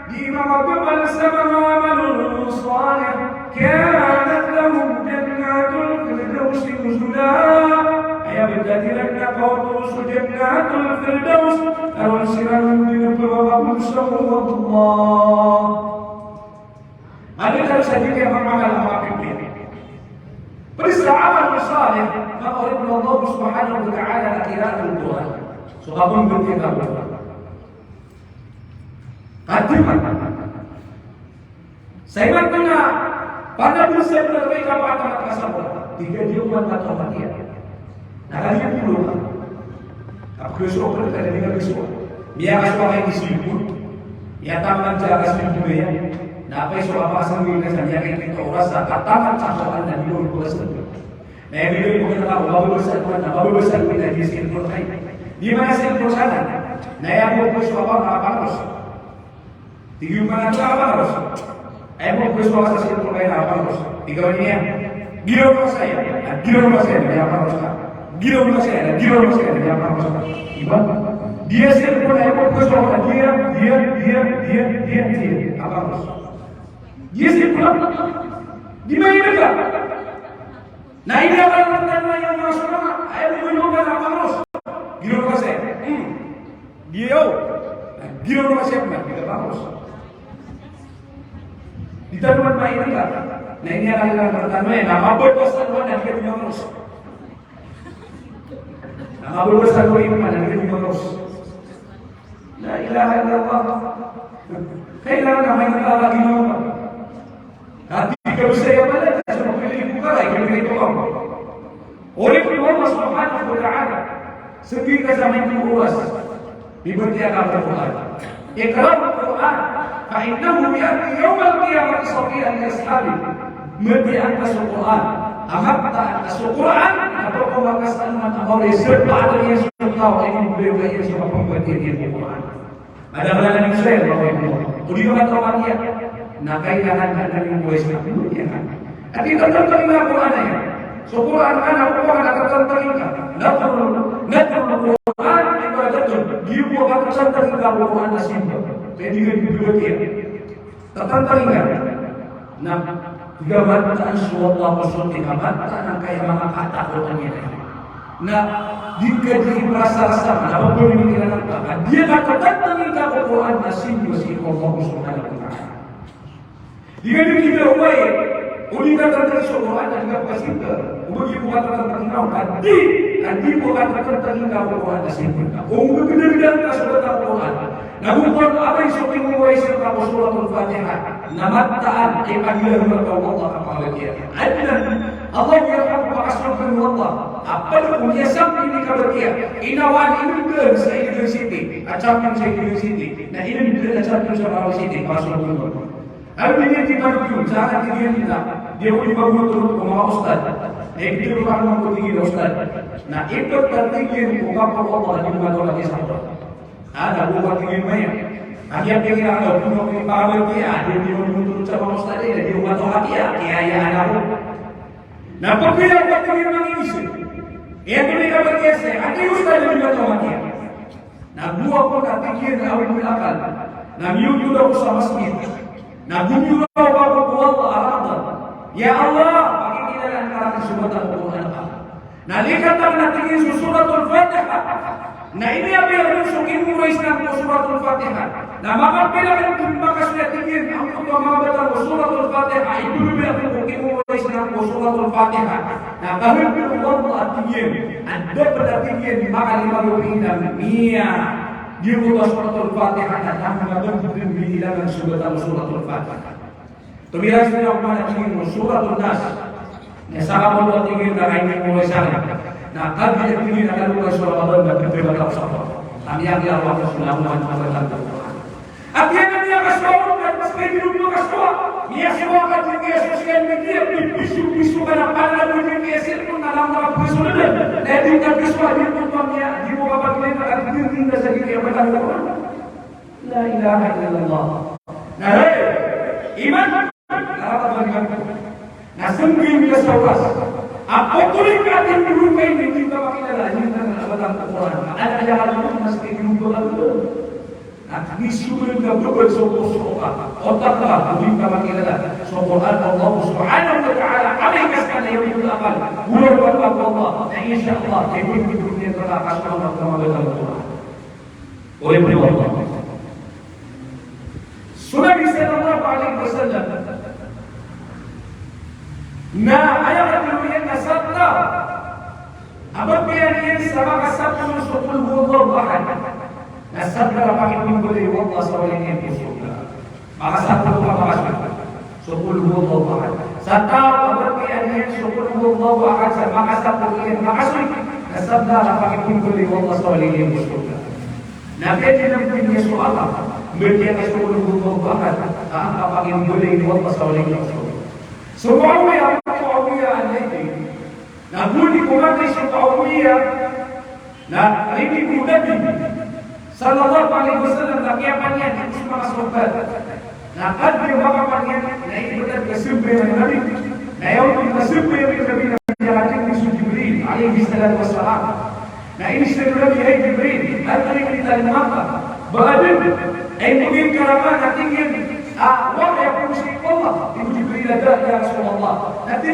ديما وقبل السماء وعمل صالح كانت لهم جنات الفردوس نزلا أيا بالذات لك قوتوس جنات الفردوس أرسلهم بنبوة سوى الله هذا كان سجل يا مرمى الأماكن فالاستعامل الصالح ما أردنا الله سبحانه وتعالى لقراءة القرآن Sukabun berkita Katiman Saya ingat pada berusia berbaik apa akan kasabun 3 diuman atau matian nah kalian dulu apa besok berkata dengan besok biar kasih orang yang disibuk ya taman jaga sibuk ya nah apa isu apa sambil kesannya kita rasa katakan campurkan dan dulu berasa nah yang dulu bukan tahu babu besar kita di sini berkait di mana saya berusaha? Nah yang mau bersuara apa harus? Tiga mana apa harus? Mau bersuara saya terbaik apa harus? Tiga ini ya. Gila rumah saya, gila rumah saya, dia apa harus? Gila rumah saya, gila rumah saya, dia apa harus? Iban, dia sendiri pun mau bersuara dia apa harus? Dia sendiri pun di mana mereka? Nah ini apa yang masuk nama? Ayo menunjukkan apa harus? Gila rumah saya, gila rumah saya benar, kita bagus. Di tanuan Pak ini kan, nah ini adalah pertama ya, nama berbos tanuan dan kita punya urus. Nama berbos tanuan ini mana kita punya urus. La ilaha illallah. Kailangan nama yang kita lagi mau. Hati kalau saya mana, saya semua pilih buka lagi, pilih tolong. Oleh Allah Subhanahu wa Ta'ala. Segi zaman itu luas diberitakan Al-Quran. Iqra' Al-Quran, fa innahu ya'ti yawmal qiyamati safiyan yashabi. Mertian Al-Quran. Amatta Al-Quran atau pemakasan Allah serta adanya serta ini beliau yang sama pembuat Al-Quran. Ada berada di Israel Bapak Ibu. Udi kata orang dia. Nah kailangan ada yang buat sebab ya kan. Tapi tetap terima Al-Quran ya. Quran kan aku akan terima. Nah Quran ibadatun. Dia buat tertantang hingga Quran nasimba. Saya juga dibuat tertantang hingga. Nah, tiga bacaan suatu apa tiga bacaan kayak mga kata Qurannya. Nah, jika dia merasa-rasa, apa pun yang dilakukan, dia akan tertantang hingga Quran nasimba si Allah Subhanahu wa Ta'ala. Jika dia tidak upaya, uli kata Quran dan juga pasita, ugi buat tertangkau adi buat tertangkau Quran nasimba. Unggu kedua-dua kasih Quran. Nabukan apa yang syuting mulai serta suratul Fatihah. Namattaan panggilan kepada Allah kepada dia. Adnan Allah yarhamu wa asrafkan Allah. Apa pun dia sampai ini kepada dia. Inawan ini benar saya di sini. Acaman saya di sini. Nah ini benar acaman saya di sini. Rasulullah. Artinya kita dulu jangan dia kita. Dia boleh bangun turun ke bawah ustaz. Itu bukan mampu tinggi ustaz. Nah itu tertinggi bukan Allah di mana lagi sahabat. Ada bukan tinggi banyak. Akhirnya dia ada punya kepala dia. Dia turun sama ustaz dia. Dia bukan orang dia. Dia ada. Nah apabila buat tinggi banyak ini. Yang mereka berkiasa. Ada ustaz yang bukan orang dia. Nah dua pun tinggi awal berakal. Nah miu juga usah masjid. Nah bunyi Allah arada. Ya Allah, bagi kita antara kesempatan Quran. Nah lihat nanti ini suratul Fatihah. Nah ini apa yang masukin mulai Islam suratul Fatihah. Nah maka bila maka sudah tinggi untuk mengamalkan suratul Fatihah itu lebih apa mungkin mulai Islam suratul Fatihah. Nah kalau Allah tinggi ada pada tinggi maka 50 Mia. Dia buat suratul Fatihah dan mengatur di dalam suratul Fatihah. Tumiras niyo kung tingin mo suratul Nas. Nasaka mo ang tingin na kainin mo sana. Na kami ang tingin na kalungan sa Ramadan na pinagkakap sa Allah. Kami ang ginawa ko sa lamuan ng Quran. At yan ang niya kasawang at mas kayo mo kasawa. Niya siya ka din kaya social media pisu-pisu ka na pala mo din kaya cellphone na lang mga piso na din. Na din ka piso din mo niya di mo kapag na at din na sa gini ang Quran. La ilaha illallah. Na hey, iman Nasungguh bila sawas. Apa tulis kata di rumah ini kita makilala ini kan abang Quran. Ada yang masih di rumah itu. Nah, disuruh kita bersopa-sopa. Otaklah kita makilala. Quran Allah Subhanahu wa Ta'ala. Alaihi sekali yang berakal. Bulan Allah. Insyaallah ibu di dunia telah kasih Allah Quran. Oleh Allah. Sudah sallallahu alaihi wasallam. Nah, ayat kemudian nasabta. Apabila dia sama kasabta menusukul wallahu ahad. Nasabta pakai menggoleh wallah sawalin yang bersyukur. Maka satu apa sukul wallahu ahad. Satu apabila dia sukul wallahu ahad maka satu yang makasih. Nasabta pakai menggoleh wallah sawalin yang bersyukur. Nabi dalam dunia soal mereka sukul wallahu ahad. Apa pakai menggoleh wallah sawalin yang bersyukur. Semua yang Nah, budi kumati syukawiyah. Nah, ini Nabi sallallahu alaihi wasallam lakiapannya di semua sahabat. Nah, kadri bapaknya, nah ini benar kesimpulan yang Nabi. Nah, yang kesimpulan yang Nabi yang ada di Jibril alaihi salatu wassalam. Nah, ini sudah Nabi Jibril, hadri kita di Makkah. Bahadin, mungkin karaman tinggi. Wahai Rasul Allah, Ibu Jibril ada ya Rasulullah. Nanti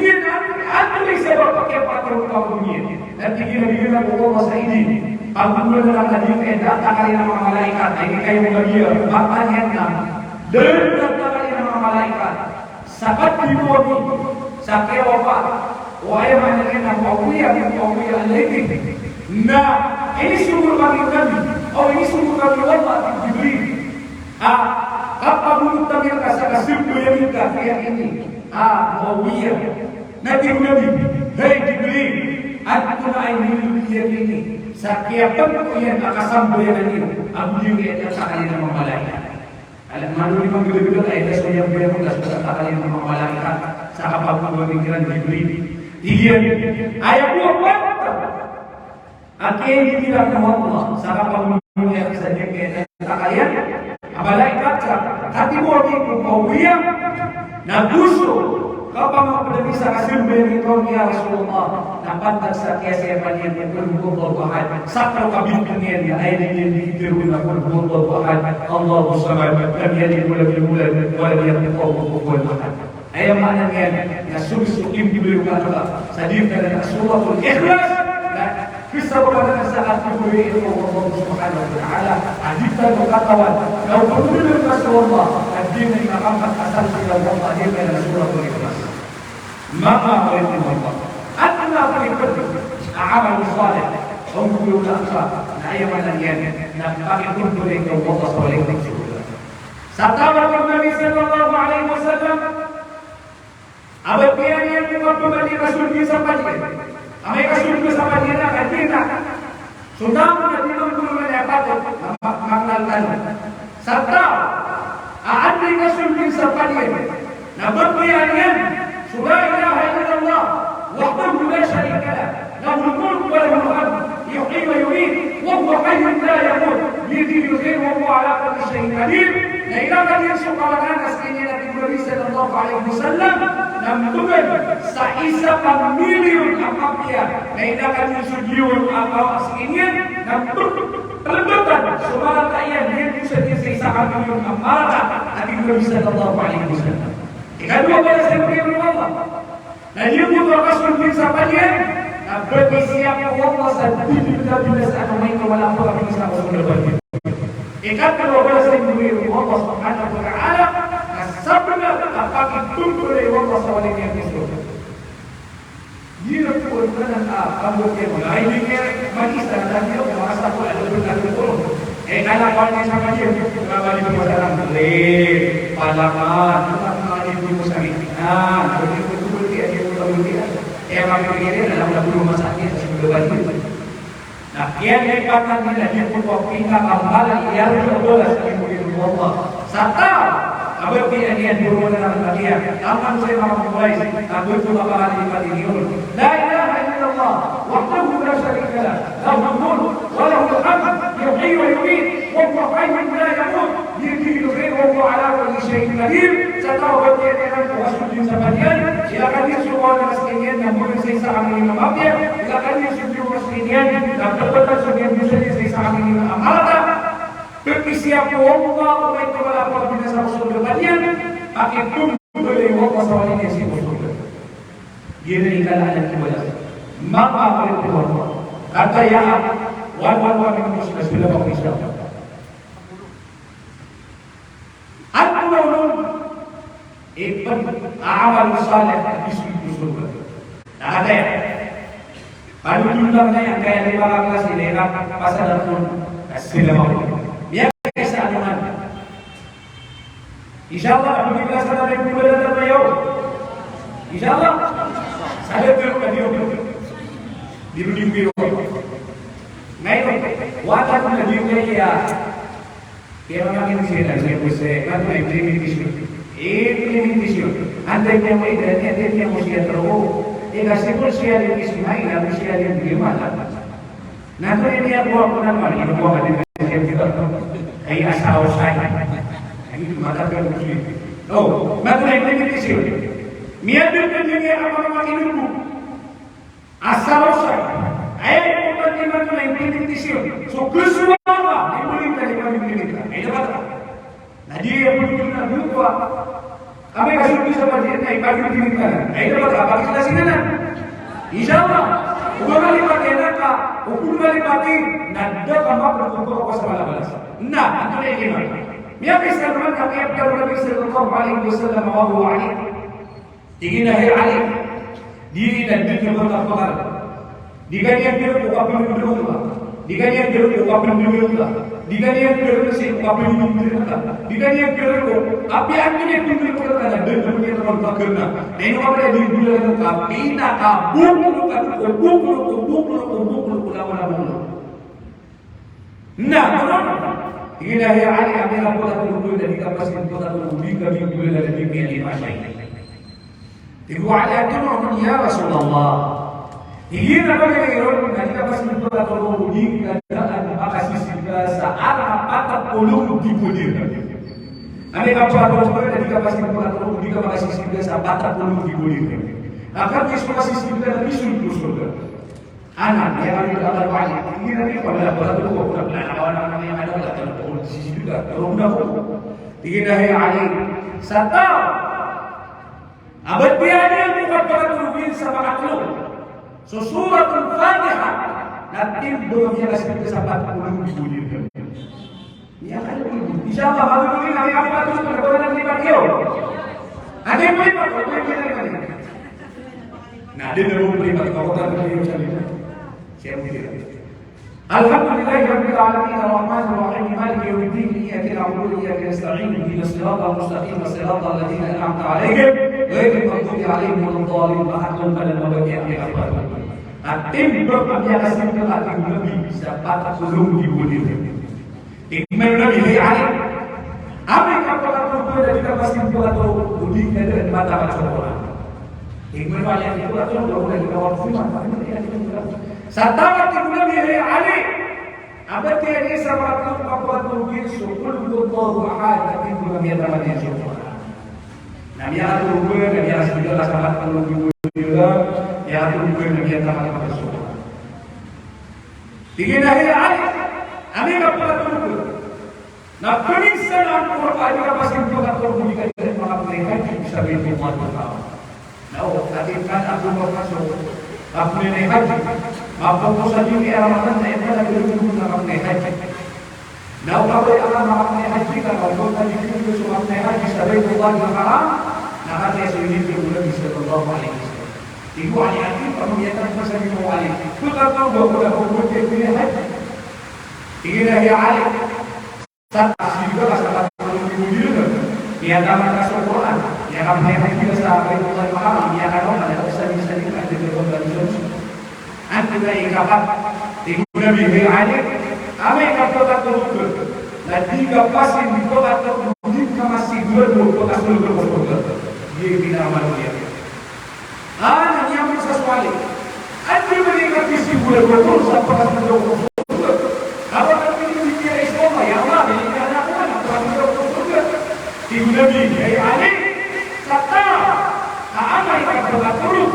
aku bisa berpakai pakaian kaum dunia. Nanti dia bilang Allah Sayyidi. Aku dalam hadis datang kali nama malaikat. Ini kayak bagia. Makanya dan datang kali nama malaikat. Sakat dibuat sakit wafat. Wahai malaikat kawiyah lagi. Nah, ini sumber bagi kami. Oh, ini sumber bagi Allah Jibril. Apa menurut kami kasih yang kita ini? Muawiyah. Nabi, hey Jibril, aku nak ini. Sakiapan yang akan yang ini. Aku juga yang akan nama malaikat. Alam malu lima gila-gila ayat saya yang boleh mengas kata yang nama malaikat. Saka papu pikiran Jibril. Tiga ayat apa? Akhirnya tidak Allah. Saka papu yang saja kata kalian. Malaikat hati mau Muawiyah na gusto Kapag pada bisa kasilbi ito ya Rasulullah, napandag sa kiyasiyapan niya ng kulbul bahad. Sakto kabibigyan niya ay nilitiru na kulbul bahad. Allahu samad, lam yalid wa lam yulad wa lam yakul lahu kufuwan ahad. Ay ang mana niya na susukim diberi kata sa diri ng suratul Ikhlas. Kisah pada saat diberi itu Allah Subhanahu wa taala hadithan katawan law qulul Rasulullah ad-din maqamat asal ila Allah hadithan suratul Ikhlas. Maka oleh Allah adna berikut amal saleh untuk ulama ayaman yang nampaknya kumpul ke Allah saleh itu. Satawa Nabi sallallahu alaihi wasallam apabila yang kembali Rasul sampai Amai Rasul sampai dia nak kita sudah menjadi guru yang patut mengenalkan serta ada Rasul sampai dia nampaknya yang لا إله إلا الله وحده لا شريك له له الملك وله الحمد يحيي ويميت وهو حي لا يموت بيده الخير وهو على كل شيء قدير لإله قد ينشق على الناس إننا النبي صلى الله عليه وسلم لم تبن سعيسى مليون أمامية لإله قد ينشق أمام إننا لم Lebaran semua rakyat dia bisa disisahkan miliun amarah Nabi sallallahu alaihi wasallam. Kedua pada sendiri Allah. Dan dia pun Rasul bin Sabanian bersiap Allah sendiri bila saat mereka melakukan Islam Rasul. Ikat kedua pada sendiri Allah Subhanahu wa taala sabda apakah tunggu dari Allah SWT yang itu. Dia pun benar kamu yang mulai dengan manisah dan dia merasa pun ada betul. Kalau kau ni sama dia, kalau dia bermasalah, boleh palaman, ibu musafir. Betul dia betul dia. Kami fikir dalam lagu masa ini sebelum balik. Nah, yang dikatakan dia pun pindah amalan yang berdoa sebagai Allah. Serta apabila dia berdoa dia, akan saya mulai aku itu bakalan dipatihkan. La ilaha illallah wahdahu la syarika lah, lahul mulk wa lahul hamd, yuhyi wa yumiit, wa huwa hayyun la yamut, biyadihi al-khair wa huwa ala kulli shay'in qadir. Serta apabila dia Rasul bin Sabanian, silakan dia semua muslimin yang boleh saya kami maafkan, silakan dia semua muslimin yang berbuat sebagai bisa saya kami amalkan. Bersiap Allah baik kepada apabila Rasul berbanian pakai tunggu dari Allah SWT yang sibuk. Dia berikan anak kepada maka bertuhan kata ya wan minum sudah mau Islam. Al-Qur'an ibn amal saleh di surga. Ada ya? Pada jumlahnya yang kayak 15 ini pasal pun Assalamualaikum. InsyaAllah apabila saya ada bulan terbayau InsyaAllah saya berkadiu dirujuk biru ngayon wata ko na diyo kaya kaya makin sila saya bisa kan may implementation andai niya may andai niya mo siya terus kasi kung siya yung ismail ako siya yung gimana nato niya po ako naman ino po ka din ay asawa saya ini mengatakan begini. Oh, maka implementasi. Miapkan dunia apa-apa ini asal saya. Ayat bukan implementasi. So kesuara diberi dari kami kita. Ini apa? Nah dia yang berguna dua. Kami kasih bisa bagi bagi kita. Ini apa? Bagi kita sini nak. Insyaallah. Ukur kali pakai naka, ukur kali pakai nada kamu berkumpul apa sama balas. Nah, itu yang gimana? Miapa Salman kata Nabi sallallahu alaihi wasallam wa Ali. Tingginya Ali. Diri dan diri berkata Diganya dia ukapin dulu. Diganya dia ukapin dulu. Diganya dia mesti ukapin dulu. Diganya dia api angin itu berkata dan dunia teman bakarna. Ini apa dia dibuat kapina kabung bukan kubuk ulama. Nah, Ila ya Ali amira pula tunggu dari kapas pula tunggu kami boleh dari mili masai. Ibu Ali itu orang ya Rasulullah. Ini apa yang diurut dari kapas pula tunggu di keadaan makasih saat apa pulung di kudir. Ani kapal ko dari kapal ko di kapal sistem sa bata ko di boleh. Akan kisah sistem na bisul bisul. Anak yang ada banyak ini nanti pada tu kau nak lawan yang ada pada polisi juga. Kalau dah kau tidak ada satu abad biasa bukan pada turbin sama aklu. So suratul Fatihah nanti belum dia kasih kesempatan belum dibulir. Ya kan insyaallah baru ini hari apa tu perbuatan di Pakio. Ada boleh apa? Nah, dia belum beri kau tak beri macam الحمد لله رب العالمين الرحمن الرحيم مالك يوم الدين اياك نعبد واياك نستعين اهدنا الصراط المستقيم صراط الذين انعمت عليهم غير المغضوب عليهم ولا الضالين احدهم فلا مبكي عليه Tim berpihak atas tim lebih bisa patah sebelum dibunuh. Tim lebih real. Apa yang kau lakukan dari kapal tim atau budi dari mata macam Tim berpihak itu atau boleh dikawal firman. Satawa timna bihi ali abati ani sabatu maqatu bi sukul Allahu ahad tapi juga biar ramai syukur. Nabi atu rubuh nabi asbilah sahabat kalau juga ya atu rubuh nabi tamat syukur. Tinggi nahi ali ami maqatu rubuh. Na kuning salam Quran ka pasin juga turun di kaya malam mereka bisa berjumpa Allah. Nah, tadi kan aku masuk अपने ने हज आपको तो सभी के रमजान में ऐसा लगे कि अपने हज नौ कबे अल्लाह अपने हज का मौजूद है जिसमें जो अपने हज सभी अल्लाह का हराम नहा के सुन्नी के नबी सल्लल्लाहु अलैहि वसल्लम ibu ali aki permintaan pasal ibu ali tu tak tahu bahawa hukum dia haj ini dia ali saat juga salah satu ibu dia dia dalam kasih Quran yang apa yang kita sahabat Allah Muhammad yang ada pada bisa dikatakan Anda ikapat ibu Nabi Ali, ame ikapat terus. Nanti kapasin di kota terus masih dua kota terus. Dia bina manusia. Yang sesuatu. Anda mereka visi boleh terus sampai terus. Apa yang dikira Islam ya Allah ini ada apa nak terus. Ibu Nabi Ali, kata, ame ikapat terus.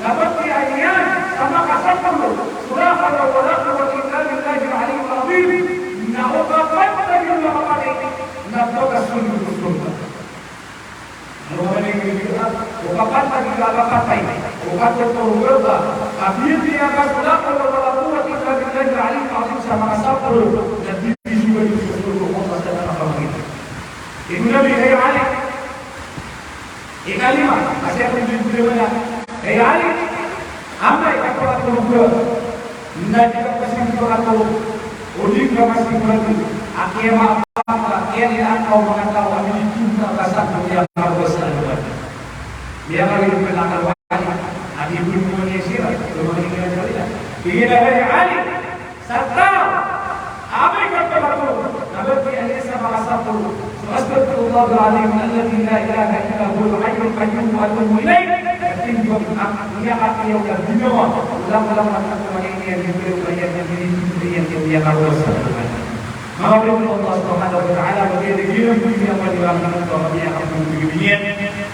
Dapat ayat sama kasatmu surah al-wala wa kitabillahi al-alim al-azim na uqabat tajul maqadik na takasun sunnah Nuhani kita uqabat lagi uqabat uqabat berubah abir dia kasula wa wa kitabillahi al-alim al-azim sama kasatmu dan juga disuruh Allah Subhanahu wa Ibu Nabi Ali ikalima masih ada di mana Ali apa yang kau lakukan? Nanti kau masih berlaku, udik kau masih berlaku. Akhirnya apa? Akhirnya kau mengatakan ini cinta kasar yang kau besar. Dia kali berlaku banyak. Adi pun punya sirah, belum meninggal sekali. Ini dari Ali. Serta apa yang kau lakukan? Nabi Ali sama kasar tu. Astagfirullahaladzim alladzi la ilaha illa huwal hayyul qayyum wa atubu ilaih. Dia akan yang bernyawa ulang-ulang melakukan ini yang diberi yang dia harus lakukan. Maka Allah Subhanahu wa taala bagi dia yang melakukan Allah yang akan begini.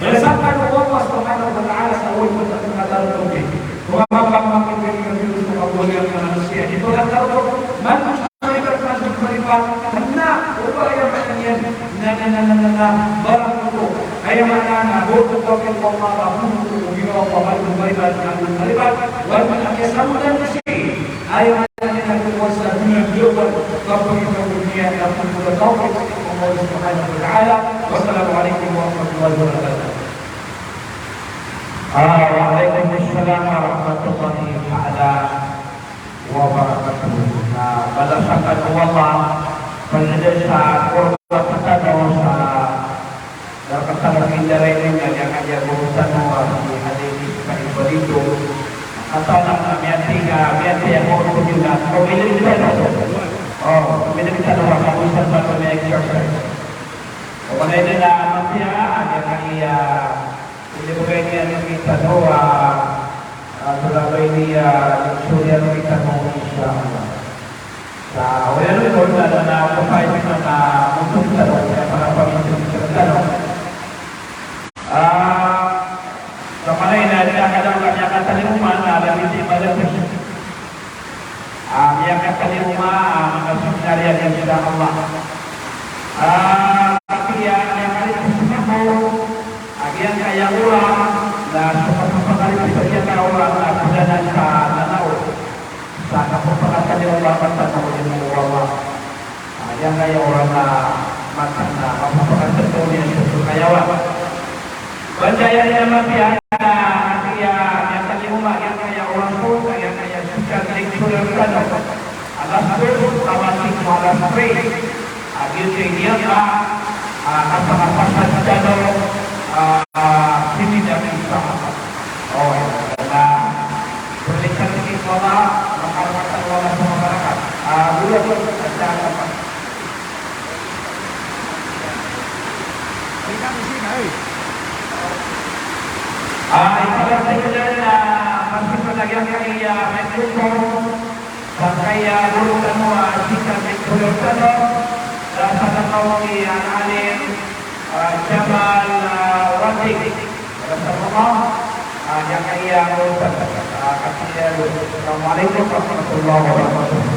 Berdasarkan Allah Subhanahu wa taala sawul mengatakan tauhid. Maka Allah yang manusia itu antara manusia termasuk beriman hendak upaya yang barakallahu ayamana bodoh tauhid Allah rahmu وقال المغيبات عن المغيبات ومن يسأل المسيح أيضا أن الوسائل اليوم ربنا الدنيا يقول التوفيق الله سبحانه وتعالى والسلام عليكم ورحمة الله وبركاته. وعليكم السلام ورحمة الله تعالى وبركاته. Berdasarkan Allah penjelasan Quran kita dosa dan kesalahan ini yang ada urusan itu atau nak biasa yang mau juga pemilik bisa pemilik bisa orang urusan macam exercise oleh dia manusia ada kaya ini bagian yang kita doa atau bagian surya kita mau insyaallah oleh itu kita ada upaya kita untuk kita para pemilik di rumah mengasih dari insya Allah. Tapi yang kali tersebut, agian kaya ulang, dan suka-suka kali bekerja ulang, sudah dan tahu. Sana pemperhatian yang Allah tahu ilmu Allah. Yang kaya orang makan, apa pemperhatian yang suka kaya orang. Berjaya yang lebih ada, yang kali rumah yang kaya orang pun, yang kaya suka kali bekerja. Alas tu, awasi malam free. Agil dia apa saja dong sini dari sama. Oh ya, nah berikan sedikit wala makan wala sama masyarakat. Dulu ada apa? Berikan di sini. Itulah sebenarnya masih pedagang kaya Metro sampai bulu semua jika Metro pada kaumi alim Jamal Wadik Rasulullah yang kaya Assalamualaikum warahmatullahi wabarakatuh.